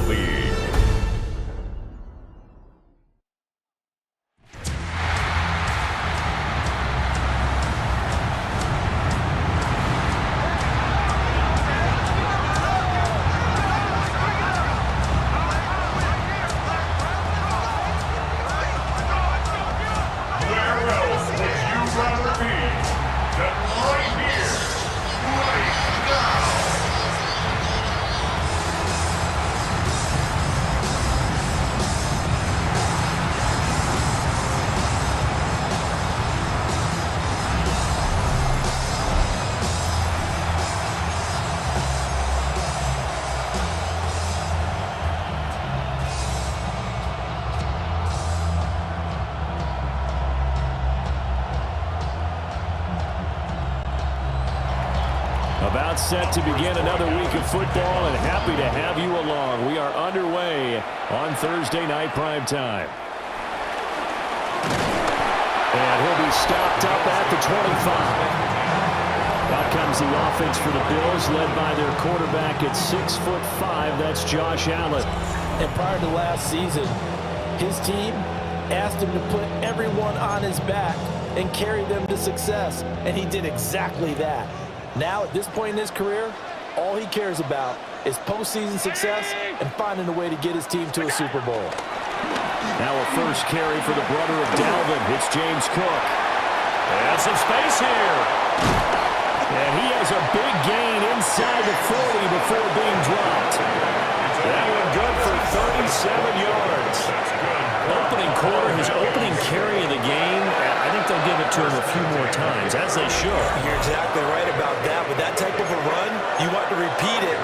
League. About set to begin another week of football, and happy to have you along. We are underway on Thursday night primetime. And he'll be stopped up at the 25. Out comes the offense for the Bills, led by their quarterback at 6'5". That's Josh Allen. And prior to last season, his team asked him to put everyone on his back and carry them to success, and he did exactly that. Now, at this point in his career, all he cares about is postseason success and finding a way to get his team to a Super Bowl. Now a first carry for the brother of Dalvin. It's James Cook. And some space here. And he has a big gain inside the 40 before being dropped. That one good for 37 yards. Opening quarter, his opening carry of the game. I think they'll give it to him a few more times, as they should. You're exactly right about that. With that type of a run, you want to repeat it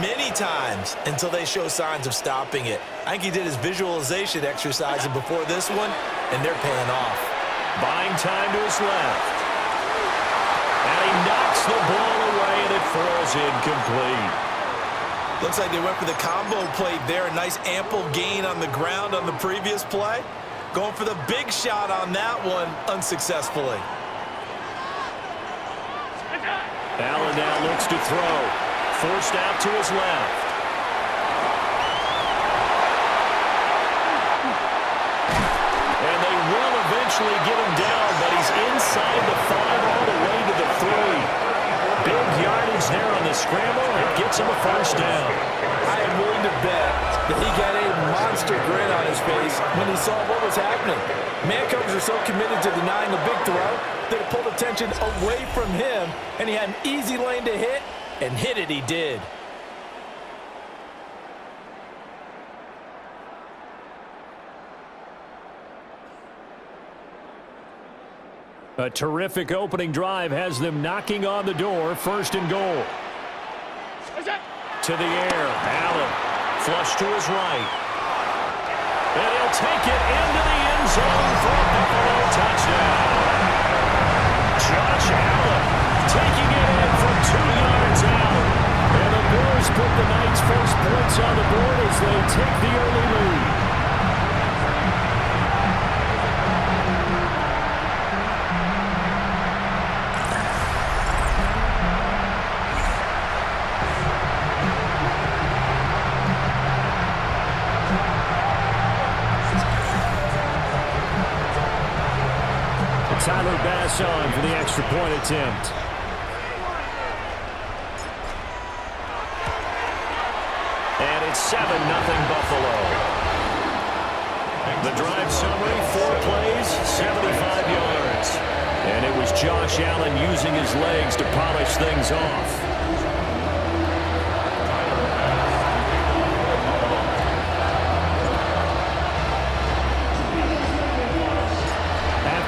many times until they show signs of stopping it. I think he did his visualization exercise before this one, and they're paying off. Buying time to his left. And he knocks the ball away, and it falls incomplete. Looks like they went for the combo play there. A nice ample gain on the ground on the previous play. Going for the big shot on that one unsuccessfully. Allen now looks to throw. Forced out to his left. And they will eventually get him down, but he's inside the 5 all the way to the 3. Big yardage there on the scramble. It gets him a first down. I am willing to bet that he got a monster grin on his face when he saw what was happening. Man coverage are so committed to denying the big throw that it pulled attention away from him, and he had an easy lane to hit, and hit it he did. A terrific opening drive has them knocking on the door. First and goal. To the air. Allen. Flush to his right. And he'll take it into the end zone for a Buffalo touchdown. Josh Allen taking it in from 2 yards out. And the Bills put the night's first points on the board as they take the early lead. Tyler Bass on for the extra point attempt. And it's 7-0 Buffalo. The drive summary, 4 plays, 75 yards. And it was Josh Allen using his legs to polish things off.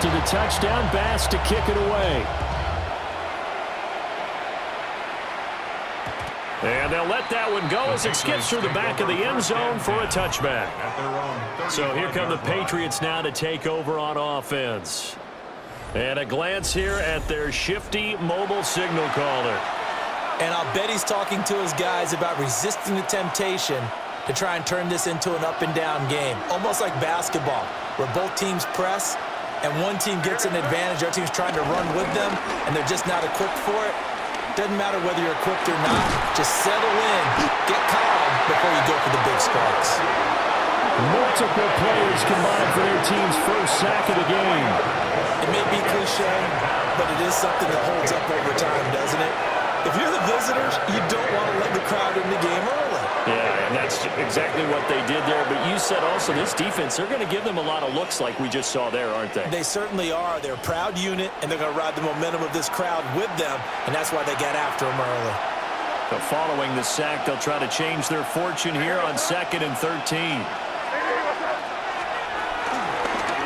To the touchdown, Bass to kick it away. And they'll let that one go as it skips through the back of the end zone for a touchback. So here come the Patriots now to take over on offense. And a glance here at their shifty mobile signal caller. And I'll bet he's talking to his guys about resisting the temptation to try and turn this into an up-and-down game. Almost like basketball, where both teams press, and one team gets an advantage, our team's trying to run with them, and they're just not equipped for it. Doesn't matter whether you're equipped or not. Just settle in, get calm before you go for the big strikes. Multiple players combined for their team's first sack of the game. It may be cliche, but it is something that holds up over time, doesn't it? If you're the visitors, you don't want to let the crowd in the game early. Yeah, and that's exactly what they did there. But you said also this defense, they're going to give them a lot of looks like we just saw there, aren't they? They certainly are. They're a proud unit, and they're going to ride the momentum of this crowd with them, and that's why they got after them early. But following the sack, they'll try to change their fortune here on 2nd and 13.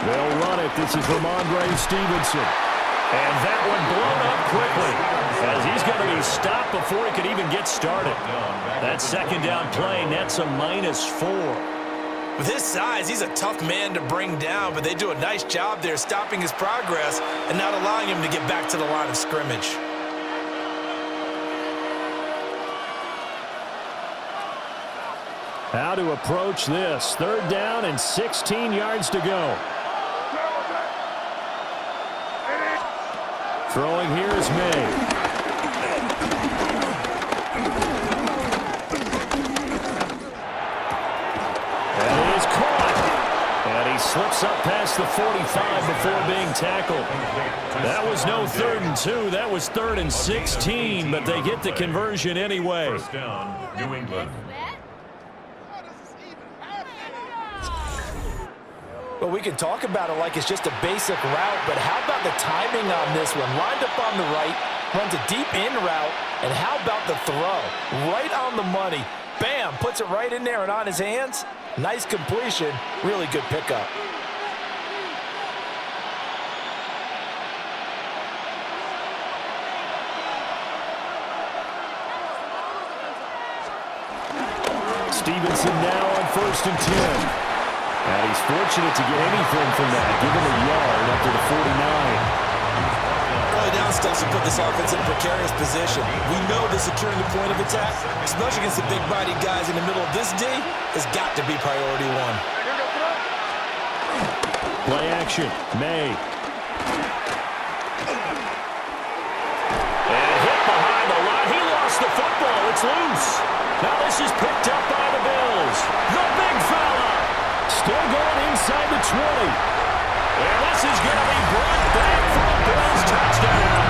They'll run it. This is Ramondre Stevenson. And that one blown up quickly as he's going to be stopped before he could even get started. That second down play nets a -4. With his size, he's a tough man to bring down, but they do a nice job there stopping his progress and not allowing him to get back to the line of scrimmage. How to approach this. 3rd down and 16 yards to go. Throwing here is May. And it is caught. And he slips up past the 45 before being tackled. That was no 3rd and 2. That was 3rd and 16, but they get the conversion anyway. First down, New England. Well, we can talk about it like it's just a basic route, but how about the timing on this one? Lined up on the right, runs a deep in route, and how about the throw? Right on the money. Bam, puts it right in there and on his hands. Nice completion, really good pickup. Stevenson now on 1st and 10. And he's fortunate to get anything from that. Give him a yard up to the 49. Early down stuff to put this offense in a precarious position. We know that securing the point of attack, especially against the big-bodied guys in the middle of this D, has got to be priority one. Play action. May. And hit behind the line. He lost the football. It's loose. Now this is picked up by the Bills. The big fella. Still going inside the 20. And this is going to be brought back for a Bills touchdown.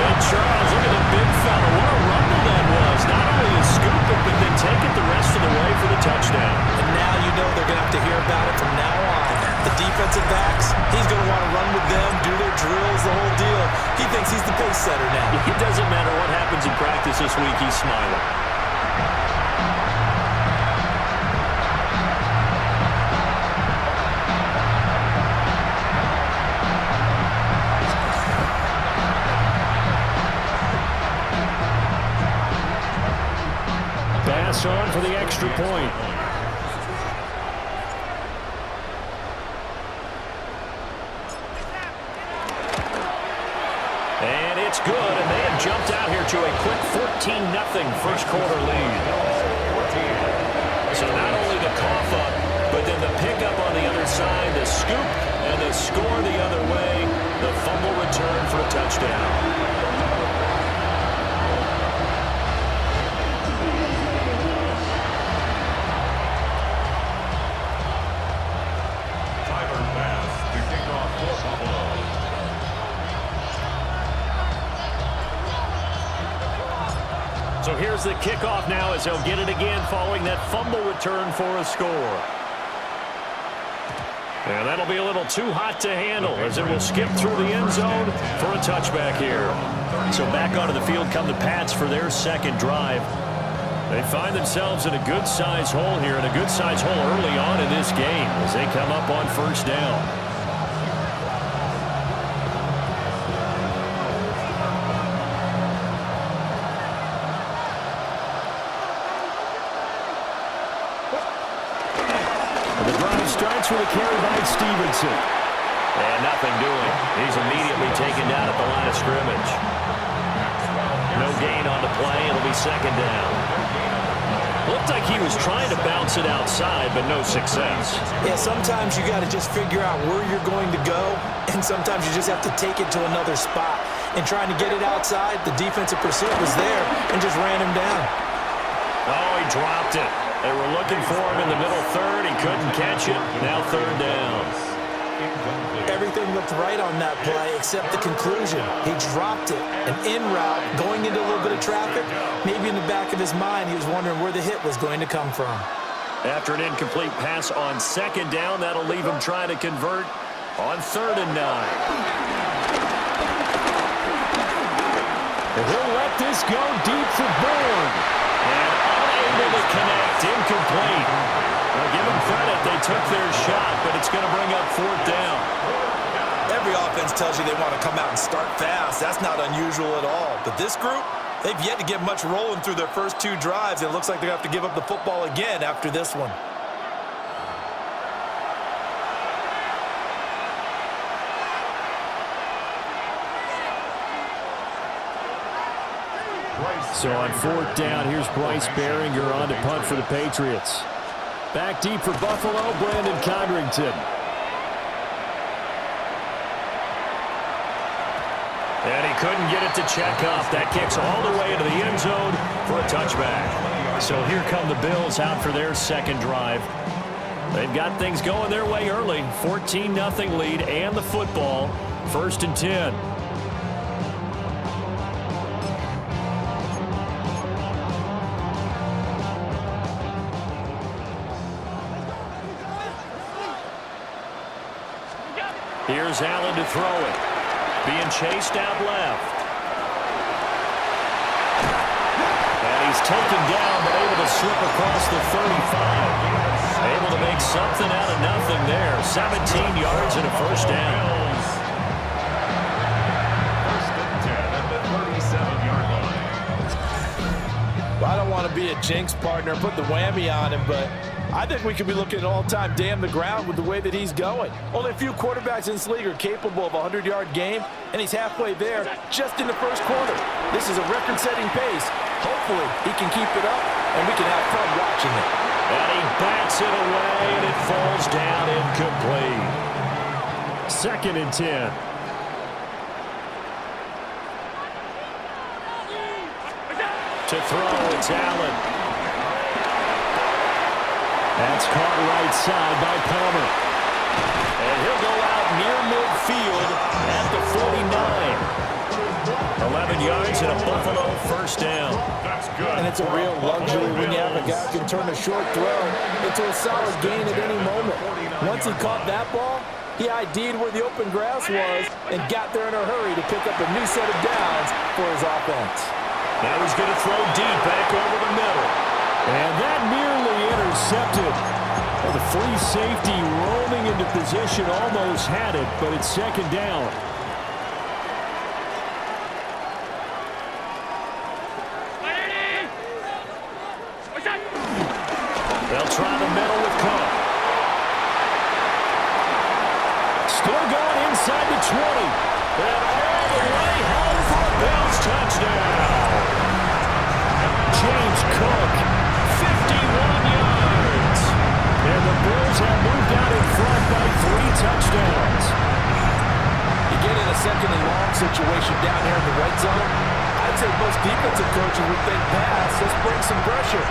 And Charles, look at the big fella. What a rumble that was. Not only a scoop it, but then take it the rest of the way for the touchdown. And now you know they're going to have to hear about it from now on. The defensive backs, he's going to want to run with them, do their drills, the whole deal. He thinks he's the pace setter now. It doesn't matter what happens in practice this week. He's smiling. Pass on for the extra point. And it's good, and they have jumped out here to a quick 14-0 first quarter lead. So not only the cough up, but then the pickup on the other side, the scoop, and the score the other way, the fumble return for a touchdown. So here's the kickoff now as they'll get it again following that fumble return for a score. And that'll be a little too hot to handle as it will skip through the end zone for a touchback here. So back onto the field come the Pats for their second drive. They find themselves in a good-sized hole here, and a good-sized hole early on in this game as they come up on first down. Starts with a carry by Stevenson. And nothing doing. He's immediately taken down at the line of scrimmage. No gain on the play. It'll be second down. Looked like he was trying to bounce it outside, but no success. Yeah, sometimes you got to just figure out where you're going to go, and sometimes you just have to take it to another spot. And trying to get it outside, the defensive pursuit was there and just ran him down. Oh, he dropped it. They were looking for him in the middle third. He couldn't catch it. Now third down. Everything looked right on that play except the conclusion. He dropped it. An in route, going into a little bit of traffic. Maybe in the back of his mind, he was wondering where the hit was going to come from. After an incomplete pass on second down, that'll leave him trying to convert on 3rd and 9. He'll let this go deep for Bourne. And unable to connect, incomplete. Well, give them credit, they took their shot, but it's going to bring up 4th down. Every offense tells you they want to come out and start fast. That's not unusual at all. But this group, they've yet to get much rolling through their first 2 drives. It looks like they're going to have to give up the football again after this one. So on 4th down, here's Bryce Behringer on to punt for the Patriots. Back deep for Buffalo, Brandon Codrington. And he couldn't get it to check up. That kicks all the way into the end zone for a touchback. So here come the Bills out for their second drive. They've got things going their way early. 14-0 lead and the football. 1st and 10. Here's Allen to throw it. Being chased out left. And he's taken down, but able to slip across the 35. Able to make something out of nothing there. 17 yards and a 1st down. First and 10 at the 37-yard line. Well, I don't want to be a jinx partner, put the whammy on him, but I think we could be looking at all-time damn the ground with the way that he's going. Only a few quarterbacks in this league are capable of a 100-yard game, and he's halfway there just in the first quarter. This is a record-setting pace. Hopefully, he can keep it up, and we can have fun watching it. And he backs it away, and it falls down incomplete. 2nd and 10. To throw, it's Allen. That's caught right side by Palmer. And he'll go out near midfield at the 49. 11 yards and a Buffalo 1st down. That's good. And it's a real luxury when you have a guy who can turn a short throw into a solid gain at any moment. Once he caught that ball, he ID'd where the open grass was and got there in a hurry to pick up a new set of downs for his offense. Now he's going to throw deep back over the middle. And that nearly intercepted. Well, the free safety roaming into position almost had it, but it's 2nd down. They'll try the middle with Cook. Still going inside the 20. And all the way home for a Bills touchdown. James Cook, 51 yards. And the Bills have moved out in front by 3 touchdowns. You get in a 2nd and long situation down here in the red zone, I'd say most defensive coaches would think pass, let's bring some pressure.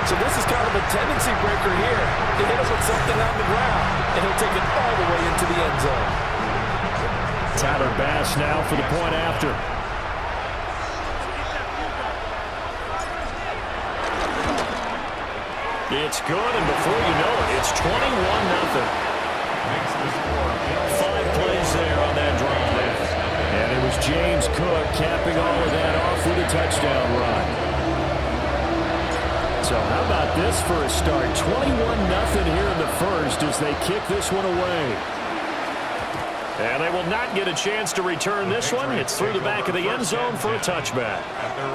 So this is kind of a tendency breaker here to hit him with something on the ground, and he'll take it all the way into the end zone. Tyler Bass now for the point after. It's good, and before you know it, it's 21-0. Makes the score 5 plays there on that drive. And it was James Cook capping all of that off with a touchdown run. So how about this for a start? 21-0 here in the first as they kick this one away. And they will not get a chance to return this one. It's through the back of the end zone for a touchback.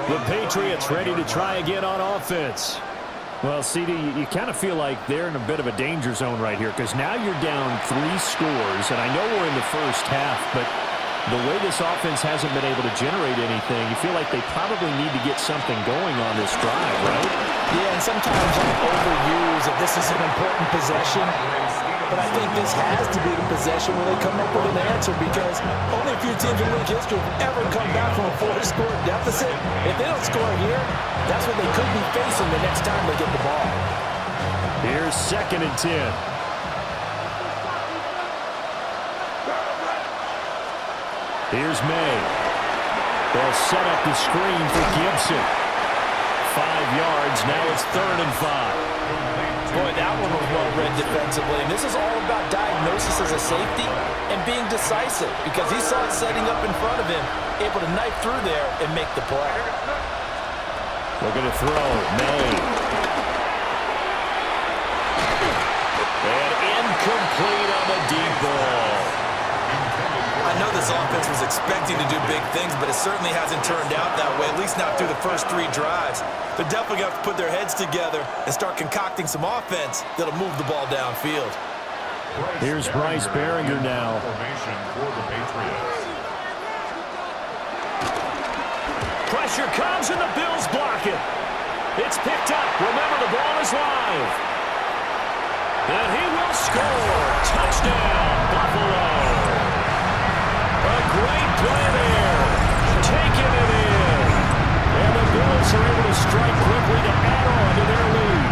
The Patriots ready to try again on offense. Well, CD, you kind of feel like they're in a bit of a danger zone right here because now you're down 3 scores, and I know we're in the first half, but the way this offense hasn't been able to generate anything, you feel like they probably need to get something going on this drive, right? Yeah, and sometimes I overuse that this is an important possession. But I think this has to be the possession where they come up with an answer, because only a few teams in league history have ever come back from a 4-score deficit. If they don't score here, that's what they could be facing the next time they get the ball. Here's 2nd and 10. Here's May. They'll set up the screen for Gibson. 5 yards. Now it's 3rd and 5. Boy, that one was well read defensively. And this is all about diagnosis as a safety and being decisive, because he saw it setting up in front of him, able to knife through there and make the play. Looking to throw. May. And incomplete on the deep ball. I know this offense was expecting to do big things, but it certainly hasn't turned out that way, at least not through the first 3 drives. They're definitely going to have to put their heads together and start concocting some offense that'll move the ball downfield. Here's Bryce Behringer now. Formation for the Patriots. Pressure comes and the Bills block it. It's picked up. Remember, the ball is live. And he will score. Touchdown, Buffalo. A great play there. Taking it in. And the Bills are able to strike quickly to add on to their lead.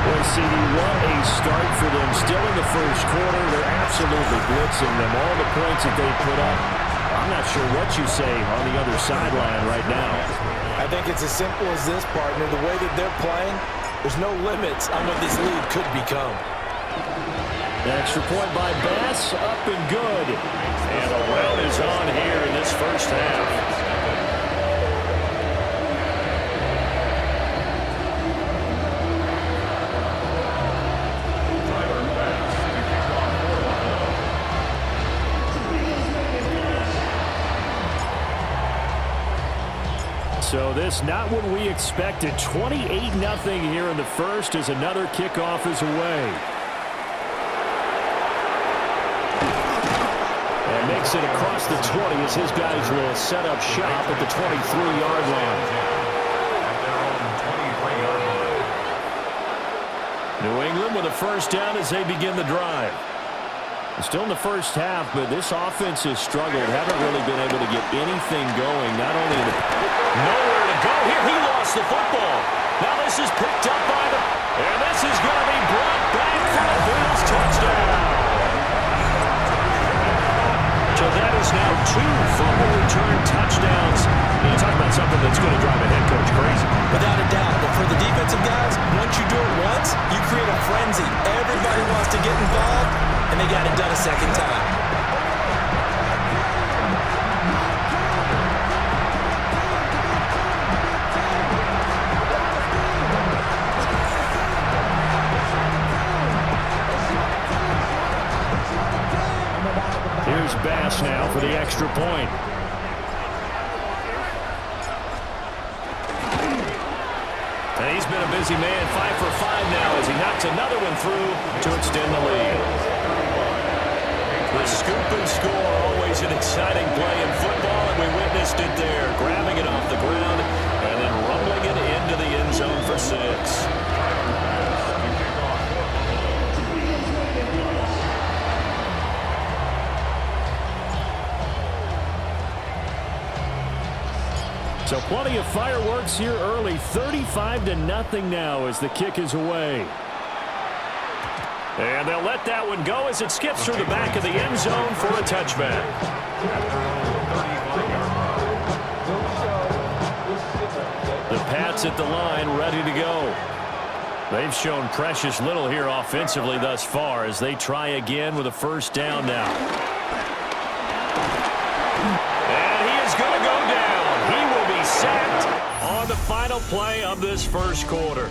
Boy, CD, what a start for them. Still in the first quarter. They're absolutely blitzing them. All the points that they put up. I'm not sure what you say on the other sideline right now. I think it's as simple as this, partner. The way that they're playing, there's no limits on what this lead could become. The extra point by Bass, up and good. And the run is on here in this first half. So this not what we expected. 28-0 here in the first as another kickoff is away. And makes it across the 20 as his guys will set up shop at the 23-yard line. New England with a first down as they begin the drive. Still in the first half, but this offense has struggled. Haven't really been able to get anything going. Not only in the... Nowhere to go here. He lost the football. Now this is picked up by the... And this is going to be brought back for the Bills touchdown. So that is now 2 fumble return touchdowns. You talk about something that's going to drive a head coach crazy. Without a doubt. But for the defensive guys, once you do it once, you create a frenzy. Everybody wants to get involved, and they got it done a second time. Here's Bass now for the extra point. And he's been a busy man, 5 for 5 now as he knocks another one through to extend the lead. The scoop and score, always an exciting play in football, and we witnessed it there, grabbing it off the ground and then rumbling it into the end zone for 6. So plenty of fireworks here early. 35-0 now as the kick is away. And they'll let that one go as it skips through the back of the end zone for a touchback. The Pats at the line ready to go. They've shown precious little here offensively thus far as they try again with a first down now. And he is going to go down. He will be sacked on the final play of this first quarter.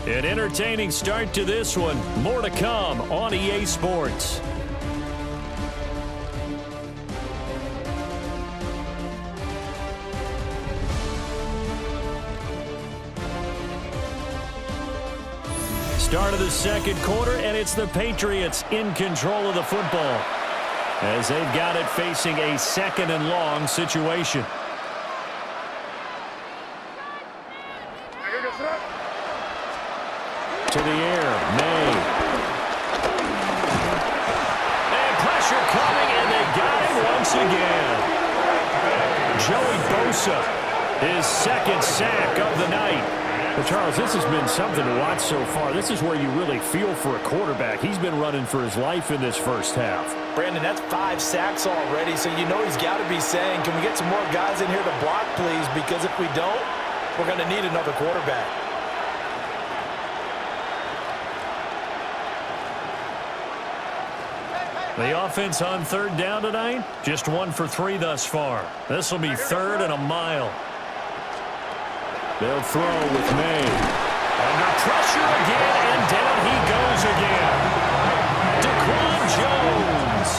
An entertaining start to this one. More to come on EA Sports. Start of the second quarter, and it's the Patriots in control of the football. as they've got it facing a 2nd and long situation. To the air, May. And pressure coming, and they got him once again. Joey Bosa, his 2nd sack of the night. Well, Charles, this has been something to watch so far. This is where you really feel for a quarterback. He's been running for his life in this first half. Brandon, that's 5 sacks already, so you know he's got to be saying, can we get some more guys in here to block, please? Because if we don't, we're going to need another quarterback. The offense on 3rd down tonight, just 1 for 3 thus far. This will be 3rd and a mile. They'll throw with May. Under pressure again, and down he goes again. Daquan Jones.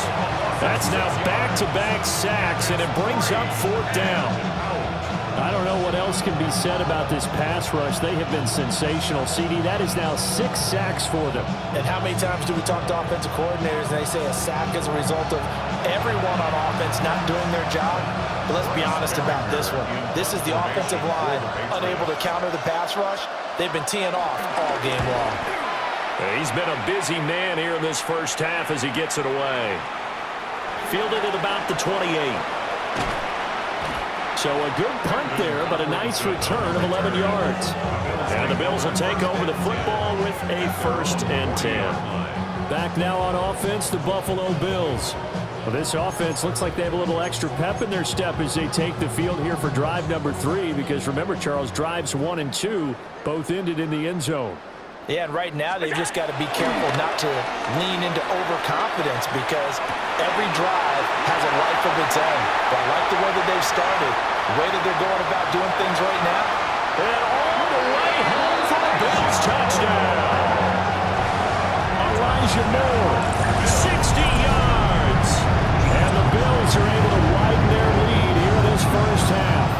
That's now back-to-back sacks, and it brings up 4th down. I don't know what else can be said about this pass rush. They have been sensational. CD, that is now 6 sacks for them. And how many times do we talk to offensive coordinators and they say a sack is a result of everyone on offense not doing their job? But let's be honest about this one. This is the offensive line unable to counter the pass rush. They've been teeing off all game long. He's been a busy man here in this first half as he gets it away. Fielded at about the 28. So a good punt there, but a nice return of 11 yards. And the Bills will take over the football with a 1st and 10. Back now on offense, the Buffalo Bills. Well, this offense looks like they have a little extra pep in their step as they take the field here for drive number 3. Because remember, Charles, drives 1 and 2 both ended in the end zone. Yeah, and right now they've just got to be careful not to lean into overconfidence because every drive has a life of its own. But I like the way that they've started, the way that they're going about doing things right now. And all the way home for the Bills touchdown. Elijah Moore, 60 yards. And the Bills are able to widen their lead here in this first half.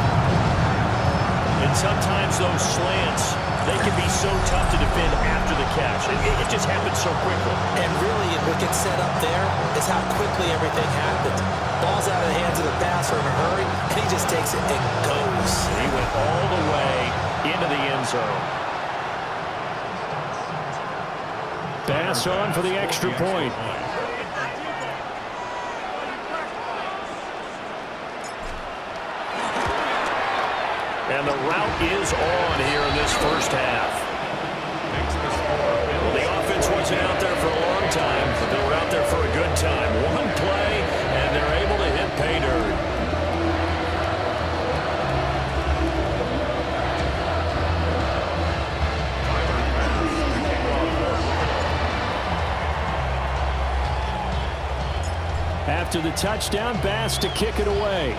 And sometimes those slants, they can be so tough to defend after the catch. It just happens so quickly. And really, what gets set up there is how quickly everything happens. Ball's out of the hands of the passer in a hurry, and he just takes it and goes. He went all the way into the end zone. Pass on for the extra point. And the route is on here in this first half. Well, the offense wasn't out there for a long time, but they were out there for a good time. 1 play, and they're able to hit pay dirt. After the touchdown, Bass to kick it away.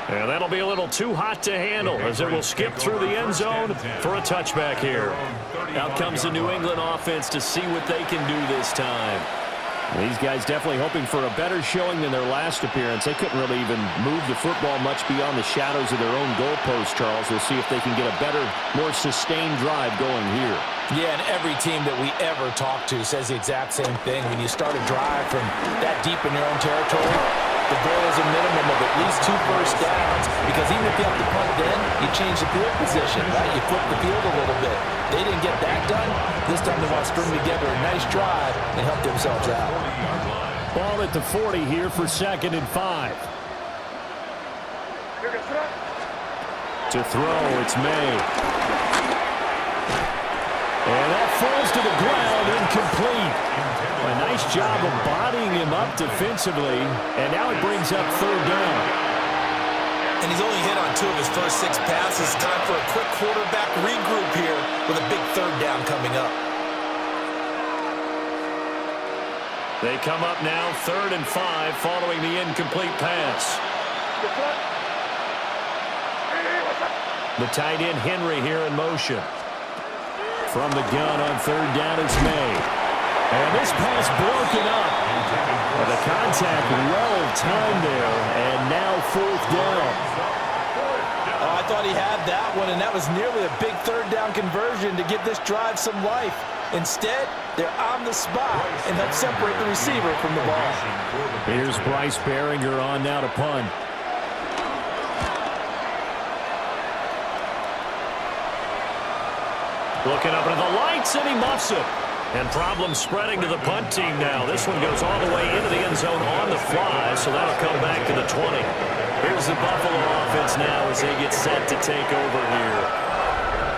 And that'll be a little too hot to handle as it will skip through the end zone for a touchback here. Out comes the New England offense to see what they can do this time. These guys definitely hoping for a better showing than their last appearance. They couldn't really even move the football much beyond the shadows of their own goalpost, Charles. We'll see if they can get a better, more sustained drive going here. Yeah, and every team that we ever talk to says the exact same thing. When you start a drive from that deep in your own territory, the goal is a minimum of at least 2 first downs, because even if you have to punt then, you change the field position, right? You flip the field a little bit. They didn't get that done. This time they want to string together a nice drive and help themselves out. Ball at the 40 here for 2nd and 5. To throw, it's May. And that falls to the ground, incomplete. A nice job of bodying him up defensively, and now it brings up 3rd down. And he's only hit on 2 of his first 6 passes. Time for a quick quarterback regroup here with a big 3rd down coming up. They come up now 3rd and 5 following the incomplete pass. The tight end Henry here in motion. From the gun on 3rd down, it's May. And this pass broken up. And the contact well timed there, and now 4th down. Oh, I thought he had that one, and that was nearly a big 3rd down conversion to give this drive some life. Instead, they're on the spot and help separate the receiver from the ball. Here's Bryce Behringer on now to punt. Looking up into the lights, and he muffs it. And problems spreading to the punt team now. This one goes all the way into the end zone on the fly, so that'll come back to the 20. Here's the Buffalo offense now as they get set to take over here.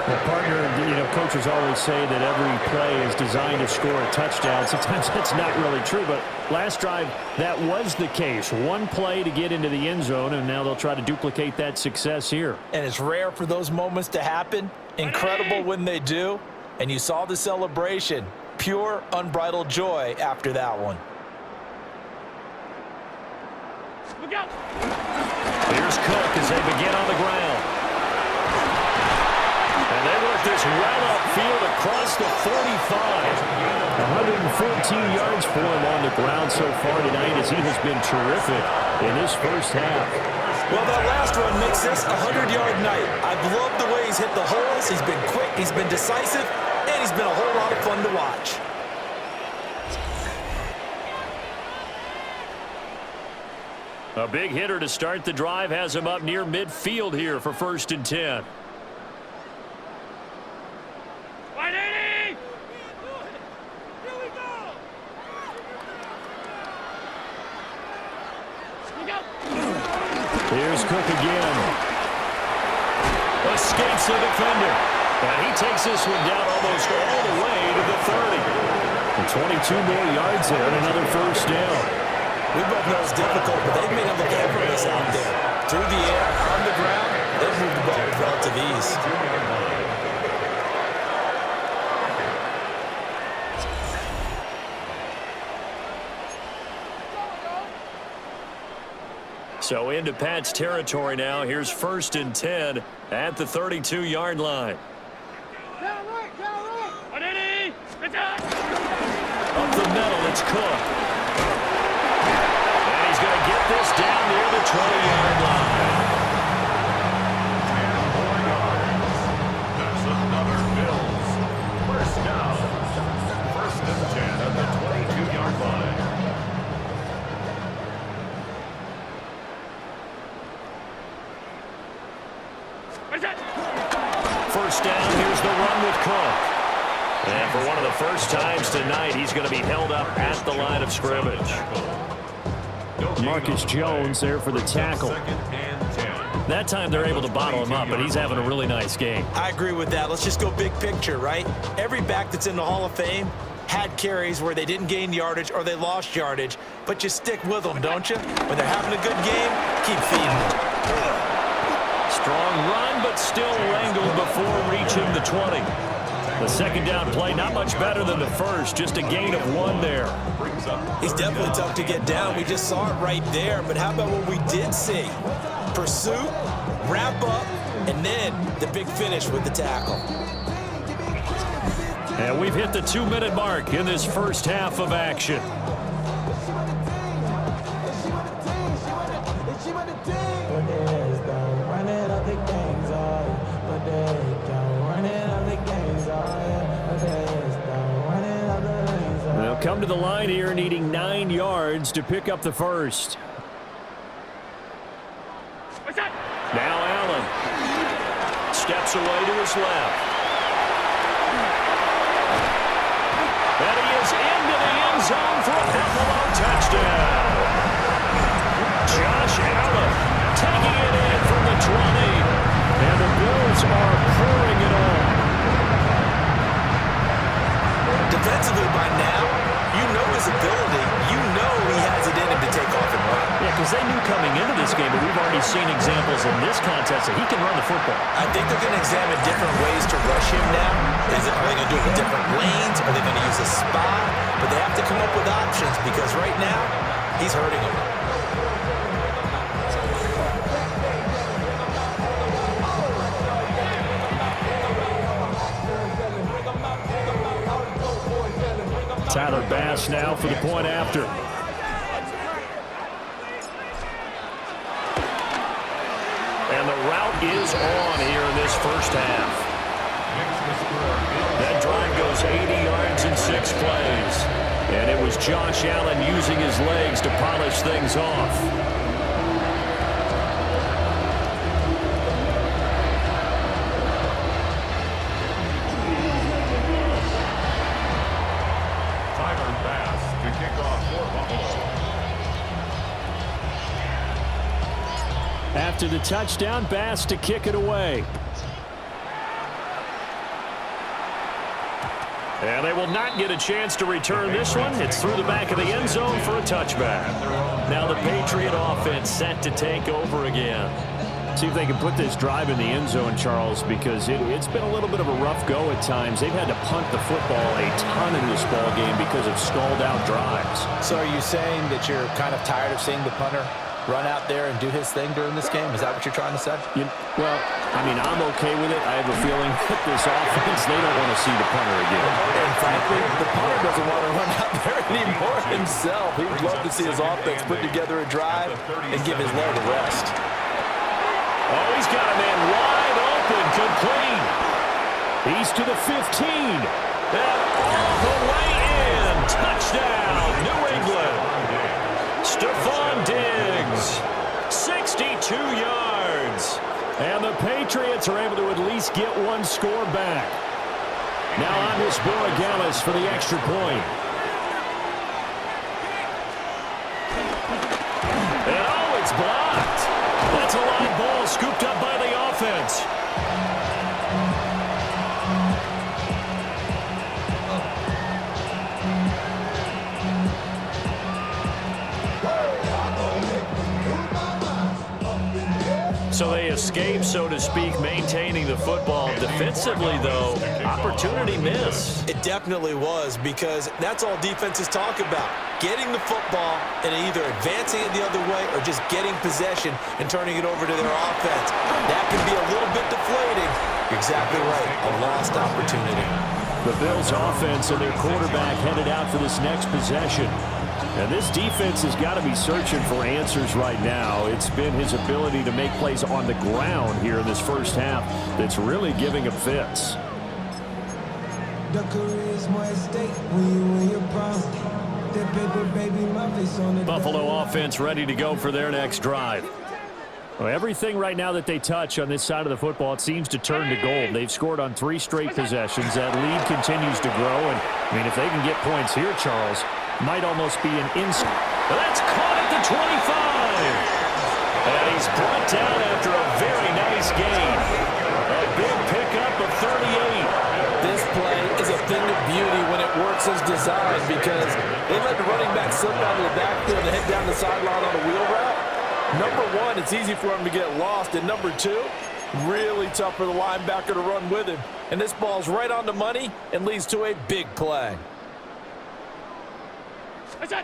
Well, partner, coaches always say that every play is designed to score a touchdown. Sometimes that's not really true, but last drive, that was the case. One play to get into the end zone, and now they'll try to duplicate that success here. And it's rare for those moments to happen. Incredible when they do. And you saw the celebration. Pure, unbridled joy after that one. Look out. Here's Cook as they begin on the ground. And they work this well upfield across the 45. 114 yards for him on the ground so far tonight as he has been terrific in his first half. Well, that last run makes this a 100-yard night. I've loved the way he's hit the holes. He's been quick, he's been decisive, and he's been a whole lot of fun to watch. A big hitter to start the drive has him up near midfield here for 1st and 10. Here's Cook again. Escapes the defender. And he takes this one down almost all the way to the 30. And 22 more yards there and another first down. We both know it's difficult, but they've made it look effortless out there. Through the air, on the ground, they've moved the ball with relative ease. So into Pat's territory now. Here's 1st and 10 at the 32-yard line. Up the middle, it's Cook. And he's going to get this down near the 20-yard line. That's another Bills. First down. 1st and 10 at the 22-yard line. First down, here's the run with Cook. And for one of the first times tonight, he's going to be held up at the line of scrimmage. Marcus Jones there for the tackle. That time they're able to bottle him up, but he's having a really nice game. I agree with that. Let's just go big picture, right? Every back that's in the Hall of Fame had carries where they didn't gain yardage or they lost yardage, but you stick with them, don't you? When they're having a good game, keep feeding them. Strong run, but still wrangled before reaching the 20. The second down play, not much better than the first, just a gain of 1 there. He's definitely tough to get down. We just saw it right there, but how about what we did see? Pursuit, wrap up, and then the big finish with the tackle. And we've hit the 2-minute mark in this first half of action. They'll come to the line here needing 9 yards to pick up the first. Now Allen steps away to his left. And he is into the end zone for a Buffalo touchdown. Josh Allen taking it in from the 20. And the Bills are pouring it on. Defensively by now, you know his ability. You know he has it in him to take off and run. Yeah, because they knew coming into this game, but we've already seen examples in this contest that he can run the football. I think they're going to examine different ways to rush him now. Are they going to do it with different lanes? Are they going to use a spot? But they have to come up with options because right now, he's hurting them. Tyler Bass now for the point after. And the route is on here in this first half. That drive goes 80 yards in 6 plays. And it was Josh Allen using his legs to polish things off. After the touchdown, Bass to kick it away. And they will not get a chance to return this one. It's through the back of the end zone for a touchback. Now the Patriot offense set to take over again. See if they can put this drive in the end zone, Charles, because it's been a little bit of a rough go at times. They've had to punt the football a ton in this ball game because of stalled-out drives. So are you saying that you're kind of tired of seeing the punter run out there and do his thing during this game? Is that what you're trying to say? Well, I mean, I'm okay with it. I have a feeling that this offense, they don't want to see the punter again. And frankly, the punter doesn't want to run out there anymore himself. He would love to see his offense put together a drive and give his leg a rest. Oh, he's got a man wide open, complete. He's to the 15. And all the way in. Touchdown, New England. Stephon Diggs, 62 yards. And the Patriots are able to at least get one score back. Now on this Borogallis for the extra point. And oh, it's blocked. That's a line ball scooped up by the offense. So they escape, so to speak, maintaining the football. Defensively, though, opportunity miss. It definitely was, because that's all defenses talk about. Getting the football and either advancing it the other way or just getting possession and turning it over to their offense. That can be a little bit deflating. You're exactly right. A lost opportunity. The Bills' offense and their quarterback headed out for this next possession. And this defense has got to be searching for answers right now. It's been his ability to make plays on the ground here in this first half that's really giving him fits. Buffalo offense ready to go for their next drive. Well, everything right now that they touch on this side of the football, it seems to turn to gold. They've scored on 3 straight possessions. That lead continues to grow. And, I mean, if they can get points here, Charles, might almost be an instant. That's caught at the 25. And he's brought down after a very nice gain. A big pickup of 38. This play is a thing of beauty when it works as designed, because they let the running back slip out of the backfield and head down the sideline on a wheel route. Number one, it's easy for him to get lost. And number two, really tough for the linebacker to run with him. And this ball's right on the money and leads to a big play. Cook up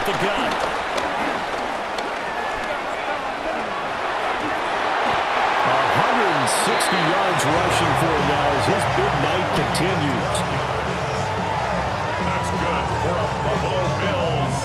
the gut. 160 yards rushing for him now as his big night continues. That's good for a Buffalo Bills.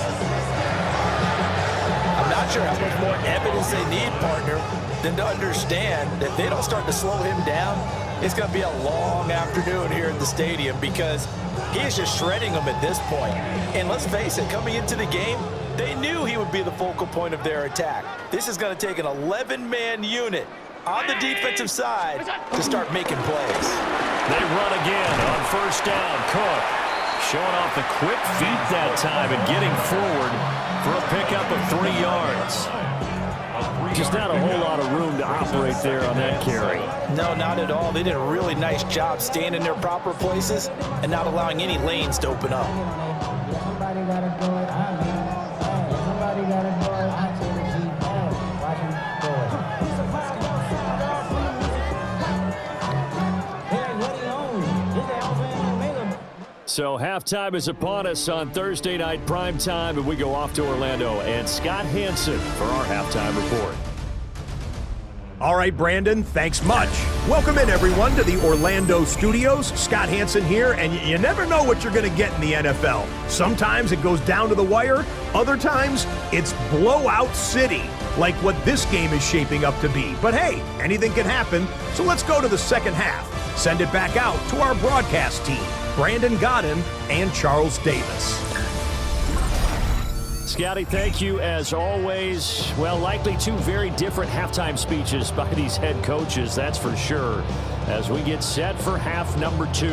I'm not sure how much more evidence they need, partner, than to understand that if they don't start to slow him down, it's going to be a long afternoon here at the stadium, because he is just shredding them at this point. And let's face it, coming into the game, they knew he would be the focal point of their attack. This is going to take an 11-man unit on the defensive side to start making plays. They run again on first down. Cook showing off the quick feet that time and getting forward for a pickup of 3 yards. Just not a whole lot of room to operate there on that carry. No, not at all. They did a really nice job staying in their proper places and not allowing any lanes to open up. Somebody gotta do it. Somebody gotta do it. I take the G. Watch him do it. So halftime is upon us on Thursday night prime time, and we go off to Orlando and Scott Hansen for our halftime report. All right, Brandon, thanks much. Welcome in, everyone, to the Orlando studios. Scott Hansen here, and you never know what you're going to get in the NFL. Sometimes it goes down to the wire. Other times, it's blowout city, like what this game is shaping up to be. But hey, anything can happen, so let's go to the second half. send it back out to our broadcast team, Brandon Godden and Charles Davis. Scotty, thank you as always. Well, likely two very different halftime speeches by these head coaches, that's for sure, as we get set for half number 2.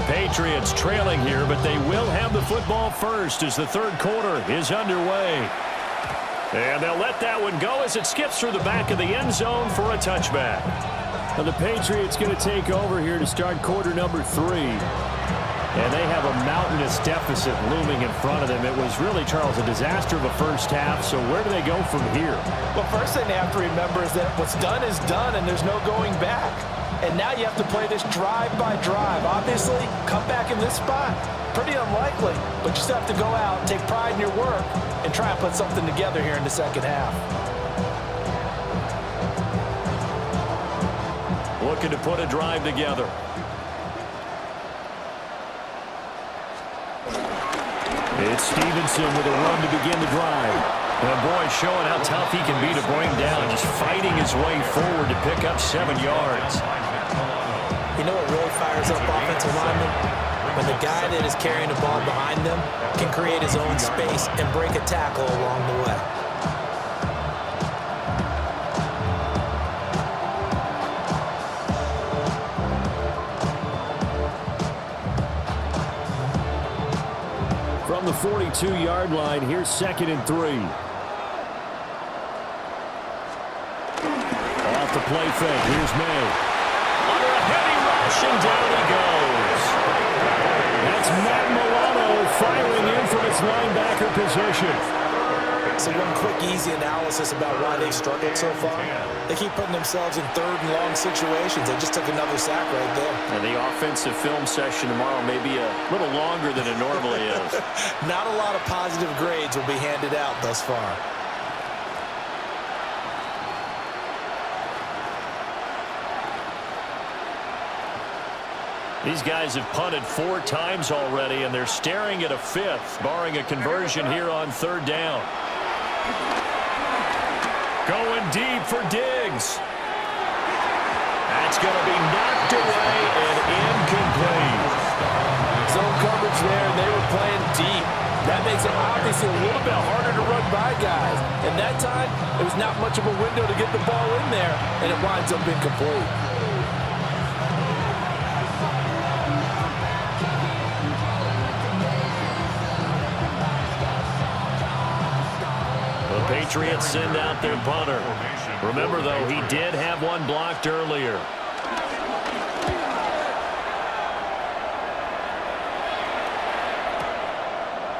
Patriots trailing here, but they will have the football first as the third quarter is underway. And they'll let that one go as it skips through the back of the end zone for a touchback. Now the Patriots going to take over here to start quarter number 3. And they have a mountainous deficit looming in front of them. It was really, Charles, a disaster of a first half. So where do they go from here? Well, first thing they have to remember is that what's done is done, and there's no going back. And now you have to play this drive by drive. Obviously, come back in this spot, pretty unlikely. But you still have to go out, take pride in your work, and try and put something together here in the second half. Looking to put a drive together. It's Stevenson with a run to begin the drive. And boy, showing how tough he can be to bring down, just fighting his way forward to pick up 7 yards. You know what really fires up offensive linemen? When the guy that is carrying the ball behind them can create his own space and break a tackle along the way. From the 42-yard line, here's 2nd and 3. Off the play fake, here's May. Under a heavy rush, and down he goes. That's Matt Milano firing in from its linebacker position. So one quick, easy analysis about why they've struggled so far. They keep putting themselves in 3rd and long situations. They just took another sack right there. And the offensive film session tomorrow may be a little longer than it normally is. Not a lot of positive grades will be handed out thus far. These guys have punted 4 times already, and they're staring at a 5th, barring a conversion here on 3rd down. Going deep for Diggs. That's going to be knocked away and incomplete. Zone coverage there, and they were playing deep. That makes it obviously a little bit harder to run by guys. And that time, it was not much of a window to get the ball in there, and it winds up incomplete. Patriots send out their punter. Remember, though, he did have one blocked earlier.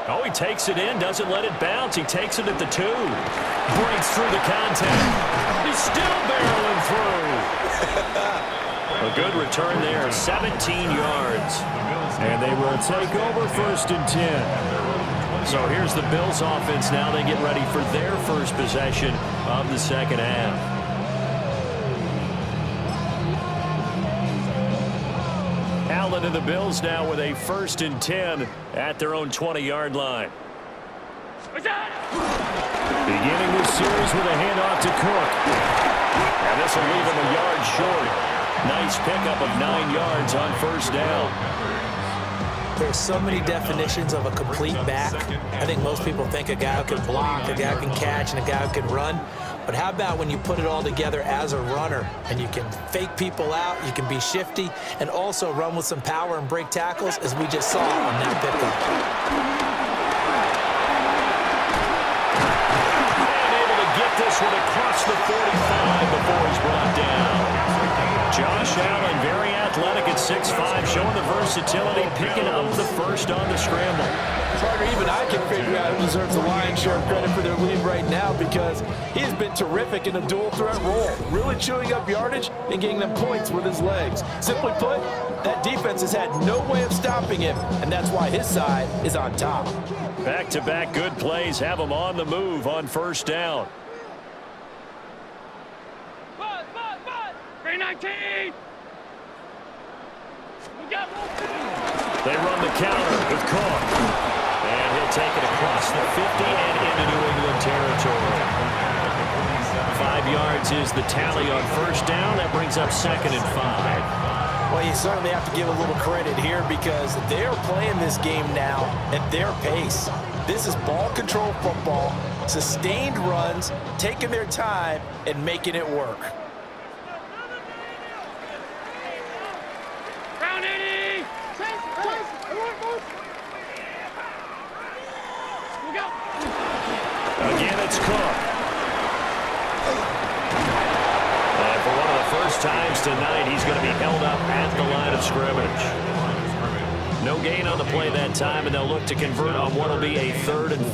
Oh, he takes it in, doesn't let it bounce. He takes it at the 2. Breaks through the contact. He's still barreling through. A good return there, 17 yards. And they will take over 1st and 10. So here's the Bills offense now. They get ready for their first possession of the second half. Allen and the Bills now with a 1st and 10 at their own 20-yard line. Beginning this series with a handoff to Cook. And this will leave him a yard short. Nice pickup of 9 yards on 1st down. There's so many definitions of a complete back. I think most people think a guy who can block, a guy who can catch, and a guy who can run. But how about when you put it all together as a runner and you can fake people out, you can be shifty, and also run with some power and break tackles, as we just saw on that pickup. And able to get this one across the 45 before he's brought down. Josh Allen, very athletic at 6'5", showing the versatility, picking up the first on the scramble. Parker, even I can figure out who deserves the lion's share of credit for their lead right now, because he has been terrific in a dual threat role, really chewing up yardage and getting them points with his legs. Simply put, that defense has had no way of stopping him, and that's why his side is on top. Back-to-back good plays have him on the move on 1st down. 2019. They run the counter with Cook. And he'll take it across the 50 and into New England territory. 5 yards is the tally on first down. That brings up 2nd and 5. Well, you certainly have to give a little credit here because they're playing this game now at their pace. This is ball control football, sustained runs, taking their time and making it work. Round 80. Again, it's Cook. And for one of the first times tonight, he's going to be held up at the line of scrimmage. No gain on the play that time, and they'll look to convert on what will be a 3rd and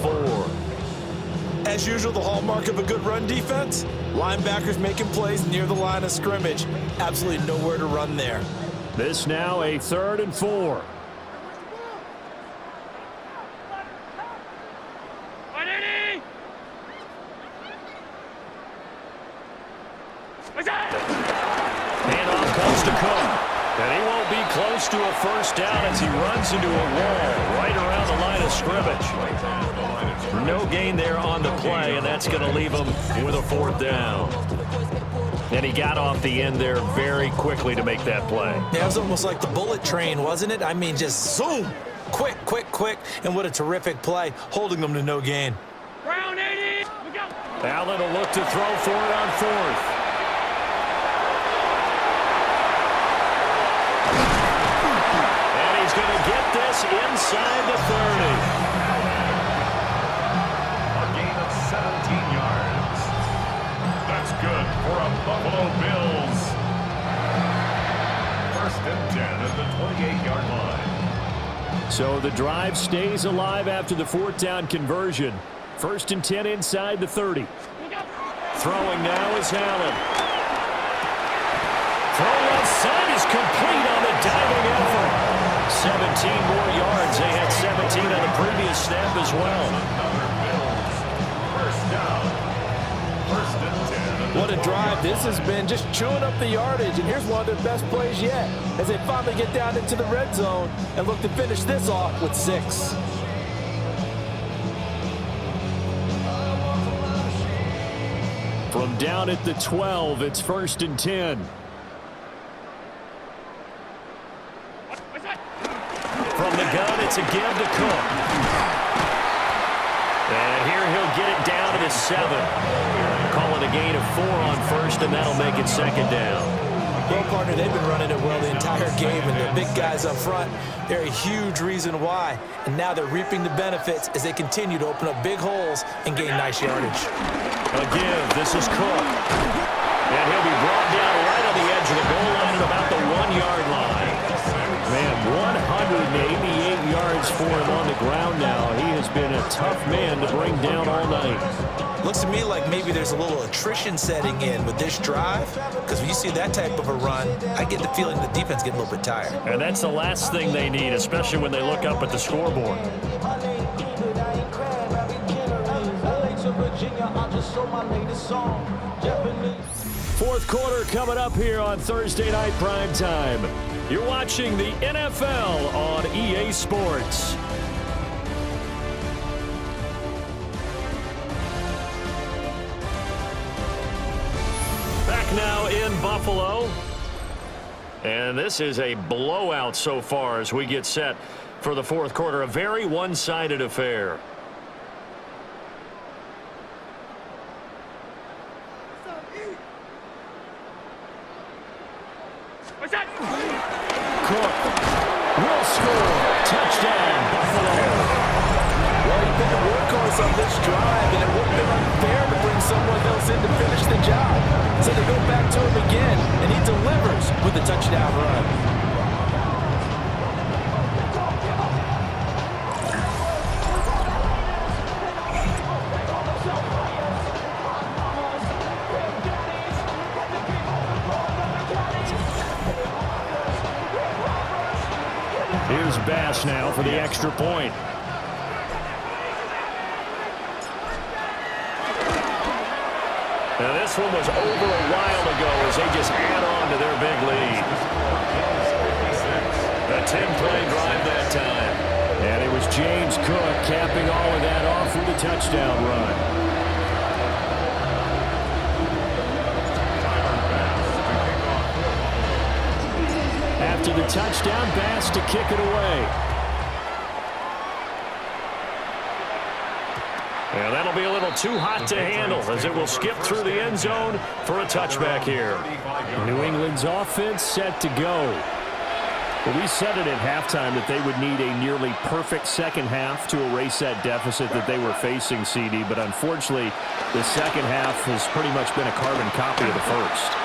4. As usual, the hallmark of a good run defense, linebackers making plays near the line of scrimmage. Absolutely nowhere to run there. This now a 3rd and 4. Handoff comes to Cook. And he won't be close to a first down as he runs into a wall right around the line of scrimmage. No gain there on the play, and that's going to leave him with a 4th down. And he got off the end there very quickly to make that play. Yeah, it was almost like the bullet train, wasn't it? I mean, just zoom. Quick, quick, quick. And what a terrific play, holding them to no gain. Round 80. Allen will look to throw for it on 4th. Going to get this inside the 30. A gain of 17 yards. That's good for a Buffalo Bills. 1st and 10 at the 28-yard line. So the drive stays alive after the 4th down conversion. 1st and 10 inside the 30. Throwing now is Allen. Throw left side is complete on the diving effort. 17 more yards. They had 17 on the previous snap as well. What a drive this has been, just chewing up the yardage. And here's one of their best plays yet as they finally get down into the red zone and look to finish this off with 6. From down at the 12, it's 1st and 10. From the gun, it's a give to Cook. And here he'll get it down to the 7. Call it a gain of 4 on 1st, and that'll make it 2nd down. Well, partner, they've been running it well the entire game, and the big guys up front, they're a huge reason why. And now they're reaping the benefits as they continue to open up big holes and gain nice yardage. Again, this is Cook. And he'll be brought down right on the edge of the goal line at about the 1-yard line. Man, 188 yards for him on the ground now. He has been a tough man to bring down all night. Looks to me like maybe there's a little attrition setting in with this drive, because when you see that type of a run, I get the feeling the defense getting a little bit tired. And that's the last thing they need, especially when they look up at the scoreboard. Fourth quarter coming up here on Thursday Night Prime Time. You're watching the NFL on EA Sports. Back now in Buffalo. And this is a blowout so far as we get set for the fourth quarter. A very one-sided affair. Cook will score. Touchdown, Buffalo. Well, he's been a workhorse on this drive, and it would have been unfair to bring someone else in to finish the job. So they go back to him again, and he delivers with a touchdown run. Here's Bass now for the extra point. Now, this one was over a while ago as they just add on to their big lead. A 10-play drive that time. And it was James Cook capping all of that off with a touchdown run. After the touchdown, Bass to kick it away. And that'll be a little too hot to handle as it will skip through the end zone for a touchback here. New England's offense set to go. Well, we said it at halftime that they would need a nearly perfect second half to erase that deficit that they were facing, CD. But unfortunately, the second half has pretty much been a carbon copy of the first.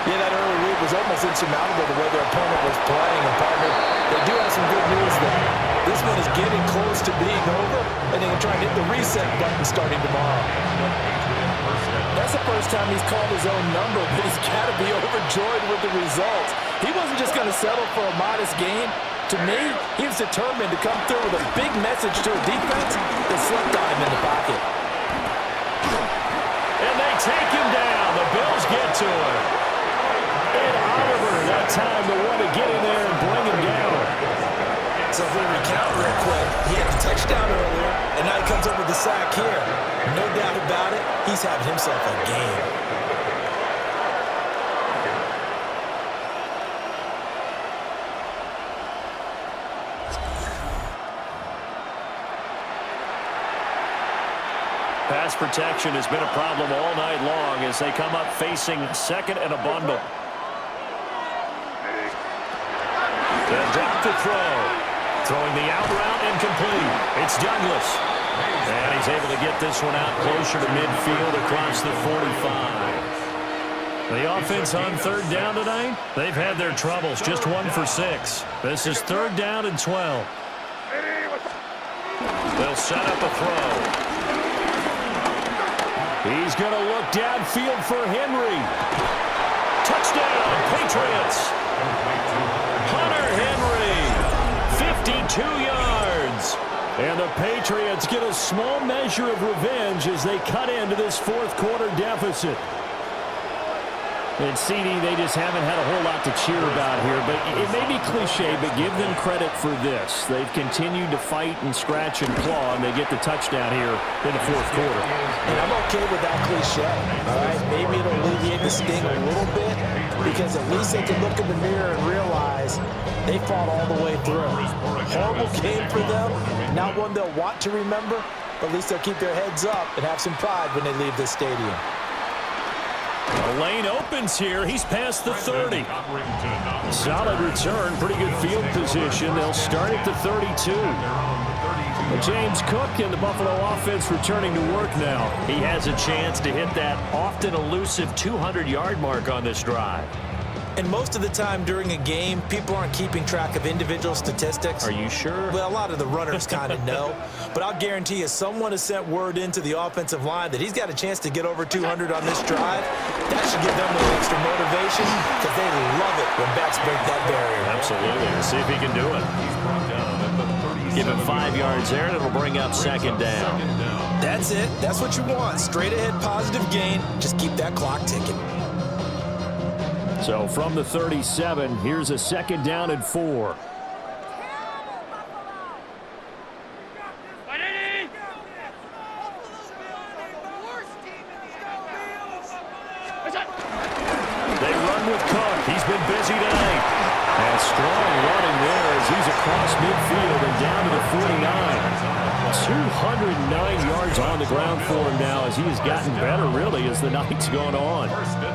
Yeah, that early lead was almost insurmountable the way their opponent was playing. And, partner, they do have some good news there. This one is getting close to being over, and they can try and hit the reset button starting tomorrow. That's the first time he's called his own number, but he's got to be overjoyed with the results. He wasn't just going to settle for a modest game. To me, he was determined to come through with a big message to a defense that slipped on him in the pocket. And they take him down. The Bills get to him. And Oliver, that time to want to get in there and bring him down. So if we recount real quick, he had a touchdown earlier, and now he comes up with the sack here. No doubt about it, he's having himself a game. Pass protection has been a problem all night long as they come up facing second and a bundle. They'll drop the throw. Throwing the out route incomplete. It's Douglas. And he's able to get this one out closer to midfield across the 45. The offense on third down tonight, they've had their troubles. Just 1 for 6. This is third down and 12. They'll set up a throw. He's going to look downfield for Henry. Touchdown, Patriots. Hunter Henry, 52 yards. And the Patriots get a small measure of revenge as they cut into this fourth quarter deficit. And CD, they just haven't had a whole lot to cheer about here. But it may be cliche, but give them credit for this. They've continued to fight and scratch and claw, and they get the touchdown here in the fourth quarter. And I'm okay with that cliche, all right? Maybe it'll alleviate the sting a little bit because at least they can look in the mirror and realize they fought all the way through. Horrible game for them, not one they'll want to remember, but at least they'll keep their heads up and have some pride when they leave this stadium. The lane opens here. He's past the 30. Solid return. Pretty good field position. They'll start at the 32. James Cook and the Buffalo offense returning to work now. He has a chance to hit that often elusive 200-yard mark on this drive. And most of the time during a game, people aren't keeping track of individual statistics. Are you sure? Well, a lot of the runners kind of know. But I'll guarantee you someone has sent word into the offensive line that he's got a chance to get over 200 on this drive. That should give them a little extra motivation because they love it when backs break that barrier. Absolutely. Let's see if he can do it. Give him 5 yards there, and it'll bring up second down. That's it. That's what you want. Straight ahead, positive gain. Just keep that clock ticking. So from the 37, here's a second down and 4. They run with Cook. He's been busy tonight. And strong running there as he's across midfield and down to the 49. 209 yards on the ground for him now as he has gotten better, really, as the night's gone on.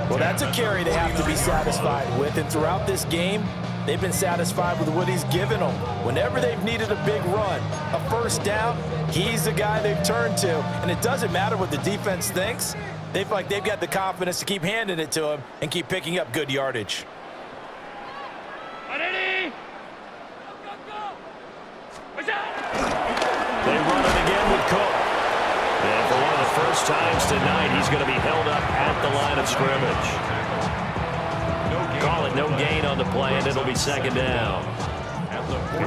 Well, that's a carry they have to be satisfied with. And throughout this game, they've been satisfied with what he's given them. Whenever they've needed a big run, a first down, he's the guy they've turned to. And it doesn't matter what the defense thinks. They feel like they've got the confidence to keep handing it to him and keep picking up good yardage. They run it again with Cook. And for one of the first times tonight, he's going to be held up at the line of scrimmage. Call it no gain on the play, and it'll be second down.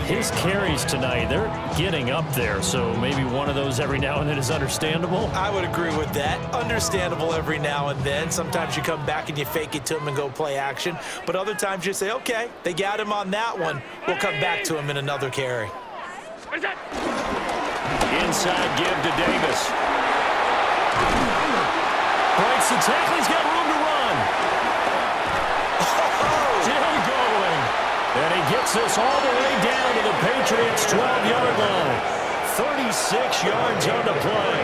His carries tonight, they're getting up there, so maybe one of those every now and then is understandable. I would agree with that. Understandable every now and then. Sometimes you come back and you fake it to him and go play action. But other times you say, okay, they got him on that one. We'll come back to him in another carry. Inside give to Davis. Breaks the tackle. He's got room to run. Still going. And he gets us all the way down to the Patriots' 12-yard line. 36 yards on the play.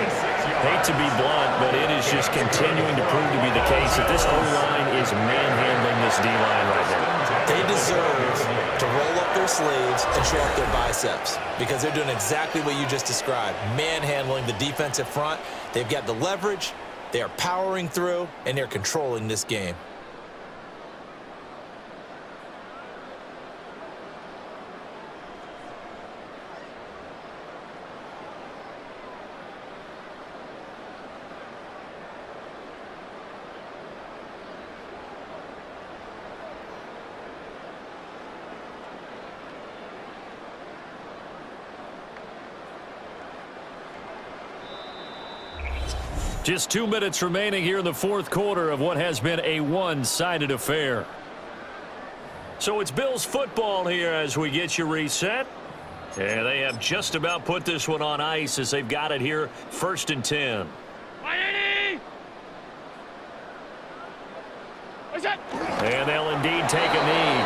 Hate to be blunt, but it is just continuing to prove to be the case that this O-line is manhandling this D-line right now. They deserve to roll up their sleeves and show up their biceps because they're doing exactly what you just described, manhandling the defensive front. They've got the leverage, they are powering through, and they're controlling this game. Just 2 minutes remaining here in the fourth quarter of what has been a one-sided affair. So it's Bills football here as we get you reset. And they have just about put this one on ice as they've got it here, 1st and 10. And they'll indeed take a knee.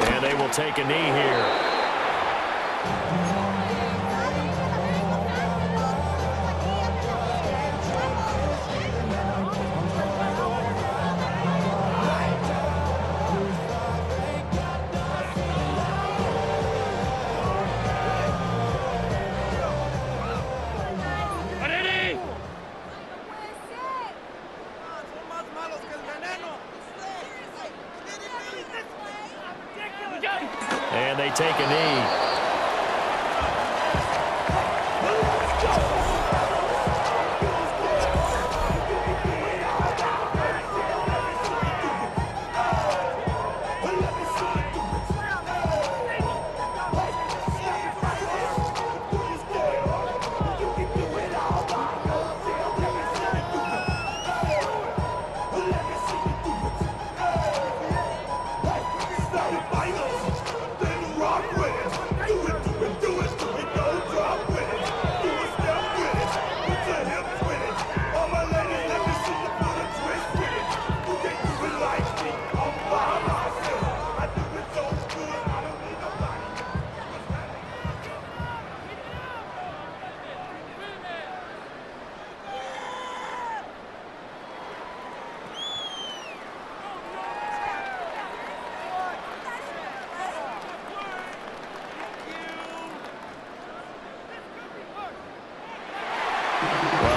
And they will take a knee here. And they take a knee.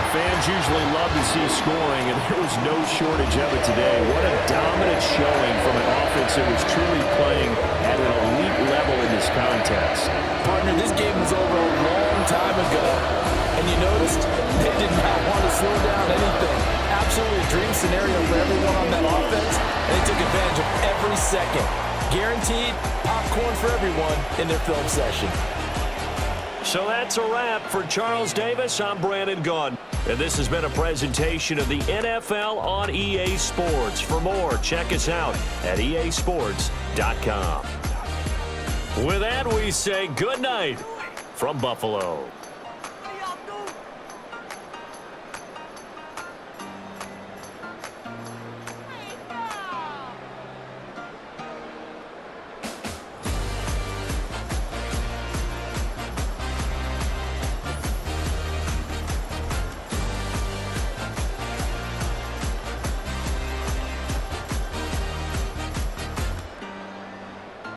Fans usually love to see scoring, and there was no shortage of it today. What a dominant showing from an offense that was truly playing at an elite level in this contest. Partner, this game was over a long time ago, and you noticed they did not want to slow down anything. Absolutely a dream scenario for everyone on that offense, and they took advantage of every second. Guaranteed popcorn for everyone in their film session. So that's a wrap for Charles Davis. I'm Brandon Gaudin. And this has been a presentation of the NFL on EA Sports. For more, check us out at easports.com. With that, we say good night from Buffalo.